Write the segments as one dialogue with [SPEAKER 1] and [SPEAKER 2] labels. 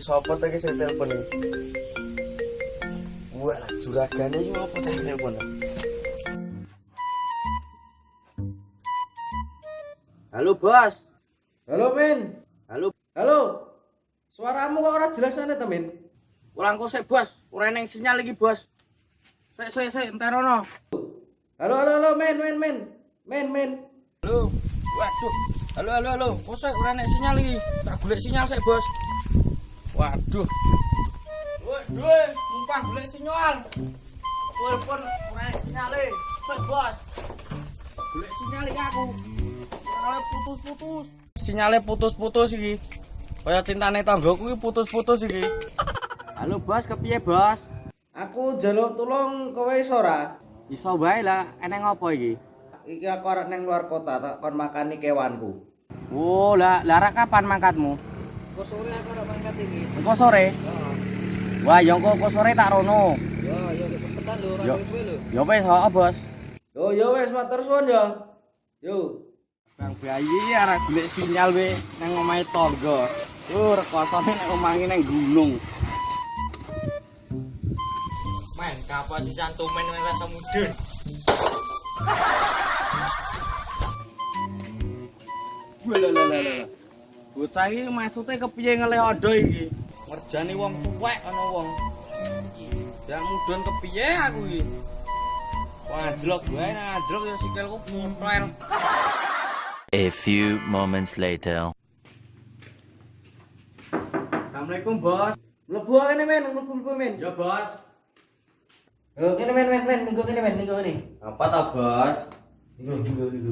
[SPEAKER 1] sapa ta iki sing telepon iki? Wah, juragane iki apa ta telepon? Halo, Bos.
[SPEAKER 2] Halo, Min.
[SPEAKER 1] Halo.
[SPEAKER 2] Halo. Suaramu kok ora jelas ana ta, Min?
[SPEAKER 1] Ulangku sik, Bos. Ora neng sinyal iki, Bos. Sik, enterono.
[SPEAKER 2] Halo, Min.
[SPEAKER 1] Halo. Waduh. Halo. Kok sik ora neng sinyal iki? Tak golek sinyal sik, Bos. Waduh. Waduh, numpang golek sinyal. Telepon ora neng sinyale. Sik, Bos. Golek sinyal iki aku. Sinyale putus-putus. Sinyale putus-putus iki. Kaya cintane tanggoku iki putus-putus iki. Halo, Bos, kepiye, Bos?
[SPEAKER 2] Aku njaluk tulung kowe iso ora?
[SPEAKER 1] Iso wae lah, eneng apa iki?
[SPEAKER 2] Iki aku arep nang luar kota tak kon makani kewanku.
[SPEAKER 1] Oh, lah rak kapan mangkatmu?
[SPEAKER 2] Kok sore aku arep mangkat iki.
[SPEAKER 1] Engko sore?
[SPEAKER 2] Heeh.
[SPEAKER 1] Wah, ya engko sore tak rono.
[SPEAKER 2] Yo cepetan lho ora
[SPEAKER 1] Yo.
[SPEAKER 2] kowe lho.
[SPEAKER 1] Ya wis, heeh, Bos.
[SPEAKER 2] Yo wis matur suwun ya. Yo.
[SPEAKER 1] Bang Bayi iki arek golek sinyal we nang omahe tangga. Rekosane nek omahe nang gunung.
[SPEAKER 3] Men, kapan si santumen rasa mudun?
[SPEAKER 1] Lha. Bocah iki maksude kepiye ngelih odo iki? Ngerjani wong tuwek ana wong. Ndak mudun kepiye aku iki? Wajlok wae nang ajlok ya sikilku muntel.
[SPEAKER 4] A few moments later.
[SPEAKER 1] Assalamualaikum, Bos.
[SPEAKER 2] Mlebu kene men, mlebu men.
[SPEAKER 1] Ya, Bos.
[SPEAKER 2] Yo kene men, niku kene.
[SPEAKER 1] Apa ta, Bos?
[SPEAKER 2] Niku.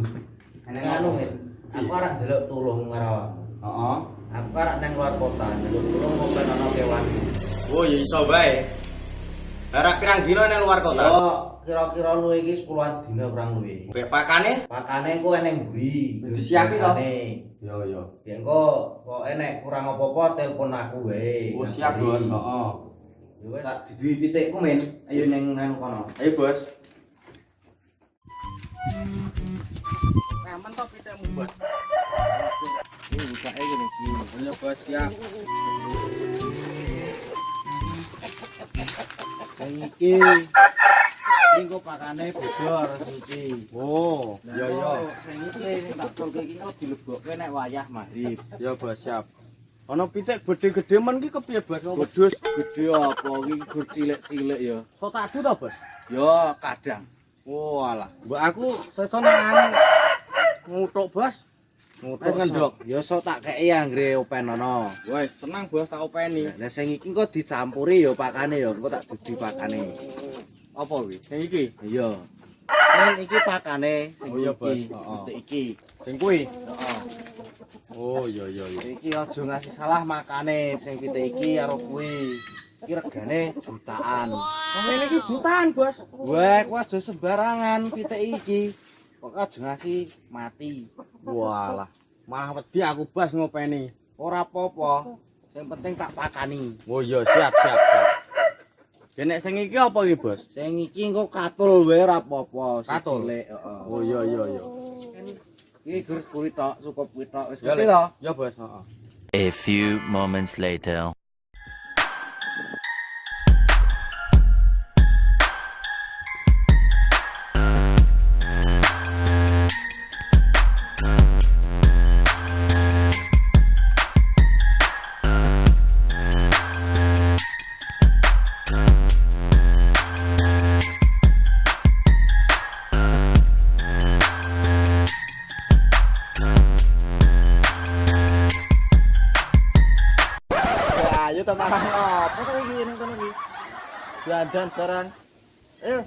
[SPEAKER 2] Anu men. Aku arek njaluk tulung karo.
[SPEAKER 1] Heeh.
[SPEAKER 2] Aku arek nang luar kota, njaluk tulung ngopen ana kewanku.
[SPEAKER 1] Oh, ya iso wae. Arek pirang dina nang luar kota?
[SPEAKER 2] Yo kira-kira luwe iki 10-an dina kurang luwe.
[SPEAKER 1] Bek pakane?
[SPEAKER 2] Pakane engko eneng mburi.
[SPEAKER 1] Disiapi to? Yo.
[SPEAKER 2] Ya engko kok enek kurang apa-apa telepon aku wae.
[SPEAKER 1] Oh, siap, Bos. Heeh.
[SPEAKER 2] Ya wis tak diduwi pitikku men. Ayo ning anu kono.
[SPEAKER 1] Ayo, Bos. Aman to pitikmu, Bos? Ini bukake ngene iki. Ayo, Bos, siap. Sing iki. Iki kok pakane bodor iki. Oh, iya. Sing iki sing tak tolke iki kok dilebokke nek wayah maghrib. Ya, Bos, siap. Ana pitik gedhe-gedhe men iki kepiye, Bos? Wedhus gedhe apa iki gur cilik-cilik ya. Sok tak adu to, Bos? Ya, kadang. Oh, alah. Mbak aku sesone anu ngutuk, Bos. Ngutuk ngendok.
[SPEAKER 2] Ya sok tak kei anggere open ana.
[SPEAKER 1] Wes, tenang, Bos, tak openi.
[SPEAKER 2] Lah sing iki kok dicampuri ya pakane ya, engko tak dudi pakane.
[SPEAKER 1] Apa kuwi? Sing iki?
[SPEAKER 2] Iya. Sing iki pakane, sing
[SPEAKER 1] Oh iya, Bos.
[SPEAKER 2] iki.
[SPEAKER 1] Heeh.
[SPEAKER 2] Pitik iki.
[SPEAKER 1] Sing kuwi.
[SPEAKER 2] Heeh.
[SPEAKER 1] Oh, iya.
[SPEAKER 2] Iki aja ngasih salah makane sing pitik iki karo kuwi. Iki regane jutaan.
[SPEAKER 1] Ngene iki jutaan, Bos.
[SPEAKER 2] Wah, ku aja sembarangan pitik iki. Kok aja ngasih mati.
[SPEAKER 1] Walah, malah wedi aku, Bos, ngopeni.
[SPEAKER 2] Ora apa-apa. Sing penting tak pakani.
[SPEAKER 1] Oh iya, siap. Nek sing iki apa iki, Bos?
[SPEAKER 2] Sing iki engko katul wae ora apa-apa.
[SPEAKER 1] Katul?
[SPEAKER 2] Cilik, heeh.
[SPEAKER 1] Oh iya.
[SPEAKER 2] Iki gur kuwi tok, cukup kuwi tok. Wis
[SPEAKER 1] Ya,
[SPEAKER 2] ngerti to?
[SPEAKER 1] Ya, Bos, heeh.
[SPEAKER 4] A few moments later.
[SPEAKER 2] Ayo teman apa kok iki ning kono iki? Dandan barang. Ayo.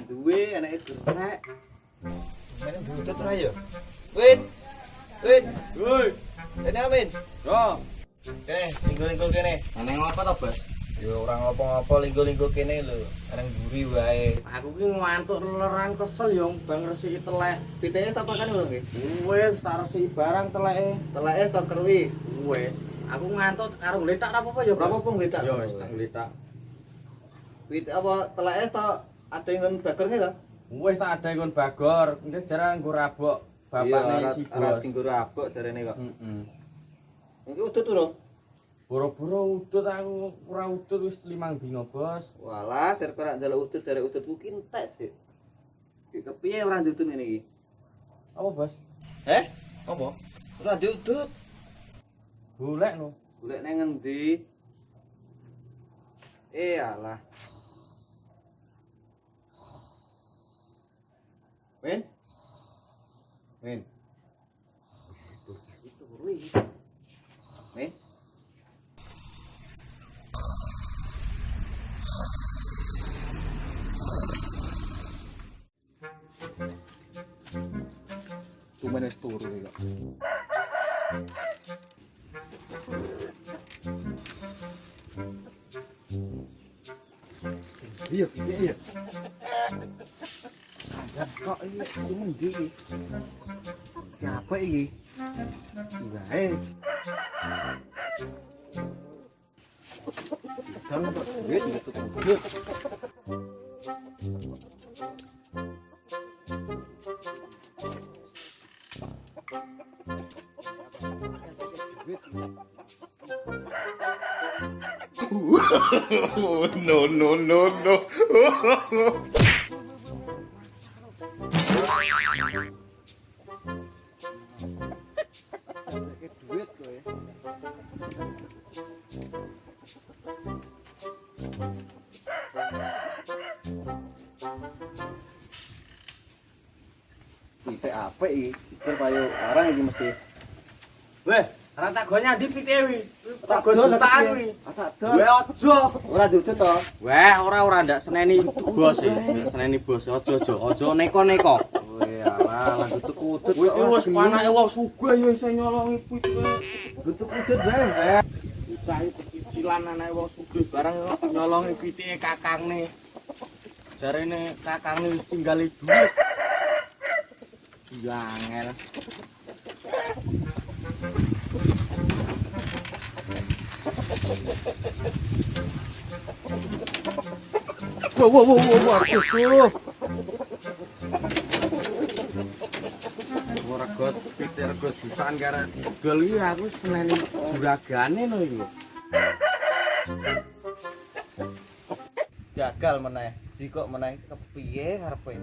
[SPEAKER 2] Duwe anake durek.
[SPEAKER 1] Meneng butut ra ya?
[SPEAKER 2] Win.
[SPEAKER 1] Woi,
[SPEAKER 2] Kene, linggo-linggo kene.
[SPEAKER 1] Ana ngapa to, Bos?
[SPEAKER 2] Yo ora ngopo-ngopo linggo-linggo kene lho. Areng mburi wae.
[SPEAKER 1] Aku ki ngantuk lerang kesel yo bang resiki telek.
[SPEAKER 2] Pitene tak pakane lho nggih.
[SPEAKER 1] Wis tak resiki barang teleke.
[SPEAKER 2] Teleke stok kerwi.
[SPEAKER 1] Wis. Aku ngantuk karo ngletak ra apa-apa ya, Bos?
[SPEAKER 2] Berapa pun ngletak?
[SPEAKER 1] Yo wis tak ngletak.
[SPEAKER 2] Pit apa teleke stok ada yang bakar nggih to?
[SPEAKER 1] Wis tak ada ngon bagor. Engko jarang nggo rabok bapakne si
[SPEAKER 2] Ora
[SPEAKER 1] Bos.
[SPEAKER 2] tinggo rabok jarene kok.
[SPEAKER 1] Heeh.
[SPEAKER 2] Iki udut urung?
[SPEAKER 1] Boro-boro udut aku ora udut wis 5 dina, Bos.
[SPEAKER 2] Walah, ser ora njaluk udut jare udutku ki entek, Dik. Ki kepiye ora ndudut ngene iki?
[SPEAKER 1] Apa, Bos?
[SPEAKER 2] Apa? Ora diudut.
[SPEAKER 1] Golek no.
[SPEAKER 2] Golek nang ngendi? Alah. Wen? Wen. Bocah itu kuwi. Wen. Tumen wis turu iki kok. Iya, iya. Agak kok iki sing endi iki? Ya apa iki? Wae. Kan kok duit gitu. Duit.
[SPEAKER 5] No, no, no, no.
[SPEAKER 2] Pakai duit lo ya. Pite apa iki? Pikir payo larang iki mesti.
[SPEAKER 1] Weh, ora tak go nyandi pite wi. Tak go
[SPEAKER 2] dol,
[SPEAKER 1] jutaan
[SPEAKER 2] tapi-
[SPEAKER 1] wi.
[SPEAKER 2] Tak
[SPEAKER 1] Weh
[SPEAKER 2] dol.
[SPEAKER 1] aja.
[SPEAKER 2] Ora diudut to.
[SPEAKER 1] Weh, ora ndak seneni bos e. Seneni bos aja neko-neko.
[SPEAKER 2] Weh, alah lan udut-udut.
[SPEAKER 1] Kuwi iki wis panake wong sugih ya iso nyolongi pite.
[SPEAKER 2] Udut-udut wae.
[SPEAKER 1] Bocah iki cicilan anake wong sugih barang nyolongi pitike kakangne. Jarene kakangne wis tinggal duit. Ya angel. Wow, aduh. Regot pite regot jutaan karo dol iki aku seneni juragane lho iki.
[SPEAKER 2] Gagal meneh. Jikok meneh kepiye karepe?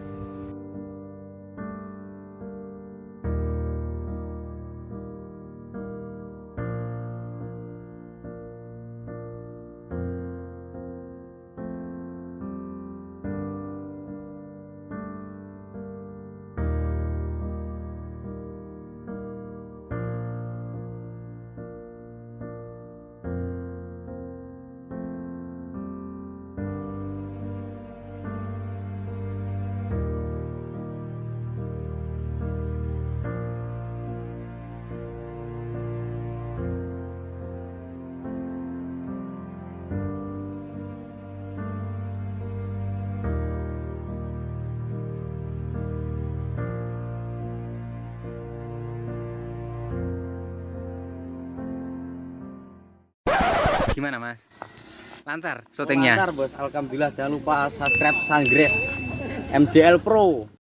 [SPEAKER 3] Gimana Mas? Lancar syutingnya?
[SPEAKER 1] Lancar bos, alhamdulillah jangan lupa subscribe Sanggres MJL Pro.